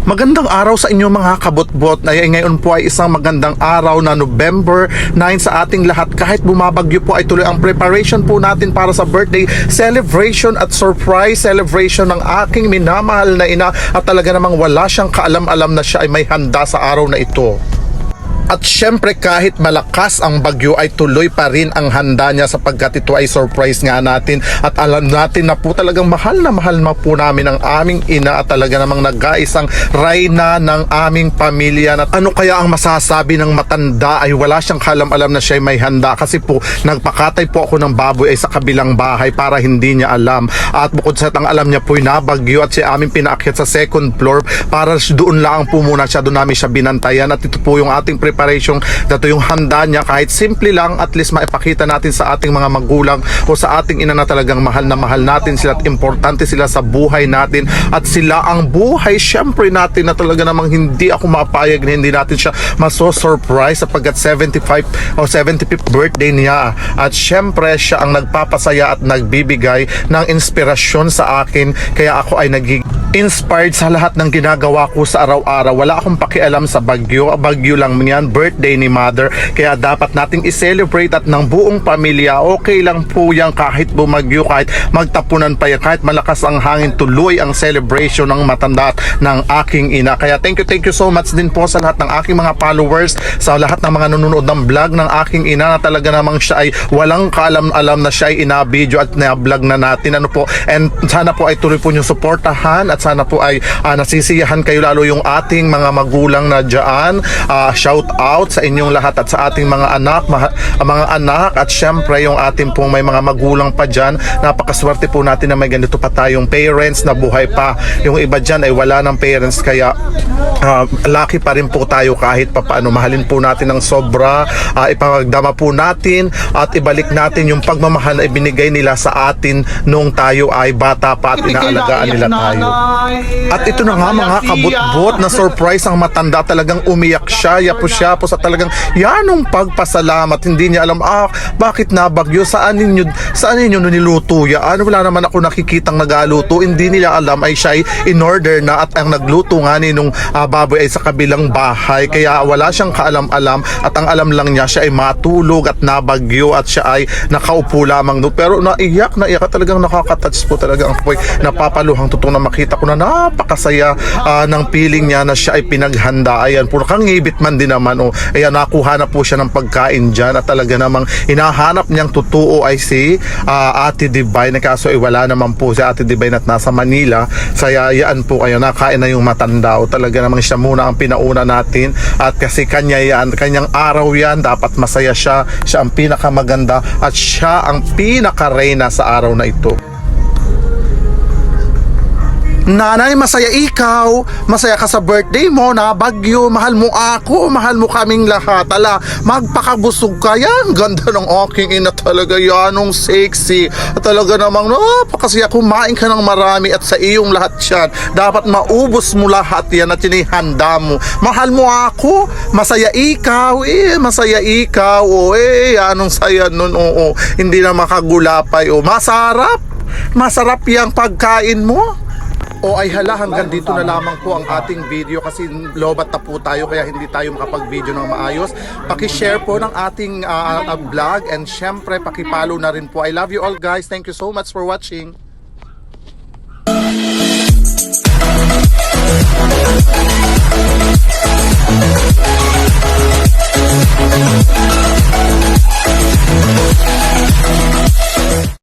Magandang araw sa inyo mga kabotbot. Ngayon po ay isang magandang araw na November 9 sa ating lahat. Kahit bumabagyo po ay tuloy ang preparation po natin para sa birthday celebration at surprise celebration ng aking minamahal na ina, at talaga namang wala siyang kaalam-alam na siya ay may handa sa araw na ito. At syempre kahit malakas ang bagyo ay tuloy pa rin ang handa niya sapagkat ito ay surprise nga natin. At alam natin na po talagang mahal na po namin ang aming ina at talaga namang nag-aisang reyna ng aming pamilya. At ano kaya ang masasabi ng matanda ay wala siyang kalam-alam na siya ay may handa, kasi po nagpakatay po ako ng baboy ay sa kabilang bahay para hindi niya alam. At bukod sa ang alam niya po ay nabagyo at siya aming pinaakyat sa second floor para doon lang po muna siya, doon namin siya binantayan. At ito po yung ating preparation, dato yung handa niya, kahit simple lang, at least maipakita natin sa ating mga magulang o sa ating ina na talagang mahal na mahal natin sila at importante sila sa buhay natin, at sila ang buhay syempre natin, na talaga namang hindi ako mapayag na hindi natin siya maso-surprise sapagkat 75 o 75th birthday niya. At syempre siya ang nagpapasaya at nagbibigay ng inspirasyon sa akin, kaya ako ay naging inspired sa lahat ng ginagawa ko sa araw-araw. Wala akong pakialam sa bagyo lang yan, birthday ni mother, kaya dapat nating i-celebrate at ng buong pamilya. Okay lang po yan kahit bumagyo, kahit magtapunan pa yan, kahit malakas ang hangin, tuloy ang celebration ng matanda at ng aking ina. Kaya thank you so much din po sa lahat ng aking mga followers, sa lahat ng mga nanonood ng vlog ng aking ina, na talaga namang siya ay walang kaalam-alam na siya ay ina-video at na-vlog na natin. Ano po, and sana po ay tuloy po nyo suportahan, at sana po ay nasisiyahan kayo, lalo yung ating mga magulang na dyan. Shout out sa inyong lahat at sa ating mga anak, at syempre yung ating pong may mga magulang pa dyan. Napakaswerte po natin na may ganito pa tayong parents na buhay pa. Yung iba dyan ay wala ng parents, kaya lucky pa rin po tayo kahit papaano. Mahalin po natin ng sobra, ipagdama po natin at ibalik natin yung pagmamahal na ibinigay nila sa atin nung tayo ay bata pa at inaalagaan nila tayo. At ito na nga mga kabutbot, na surprise ang matanda, talagang umiyak siya, yapo sa talagang yanong pagpasalamat. Hindi niya alam, bakit nabagyo, saan ninyo niluto yan? Wala naman ako nakikitang nagaluto. Hindi nila alam ay siya ay in order na, at ang nagluto nga ninong baboy ay sa kabilang bahay, kaya wala siyang kaalam-alam, at ang alam lang niya siya ay matulog at nabagyo at siya ay nakaupo lamang doon. Pero naiyak talagang nakaka-touch po talaga ang ako'y napapaluhang tutong na makita ko na napakasaya ng feeling niya na siya ay pinaghanda. Ayan, puro kang ngibit man din naman. Ayan, nakuha na po siya ng pagkain dyan, at talaga namang hinahanap niyang totoo ay si Ate Divine, kaso ay wala naman po si Ate Divine at nasa Manila. Saya yan po, ayan, nakain na yung matanda. Talaga namang siya muna ang pinauna natin, at kasi kanyang araw yan, dapat masaya siya ang pinakamaganda at siya ang pinaka-reyna sa araw na ito. Nanay, masaya ikaw, masaya ka sa birthday mo, na bagyo, mahal mo ako, mahal mo kaming lahat. Ala, magpakabusog ka yan, ganda ng aking ina talaga, yanong sexy. At talaga namang napakasaya, kumain ka ng marami at sa iyong lahat yan. Dapat maubos mo lahat yan at inihanda mo. Mahal mo ako, masaya ikaw, masaya ikaw, yanong saya nun, hindi na makagulapay, masarap yung pagkain mo. Ay hala, hanggang dito na lamang po ang ating video, kasi lobat na po tayo kaya hindi tayo makapag-video ng maayos. Paki-share po ng ating vlog, and syempre paki-follow na rin po. I love you all guys. Thank you so much for watching.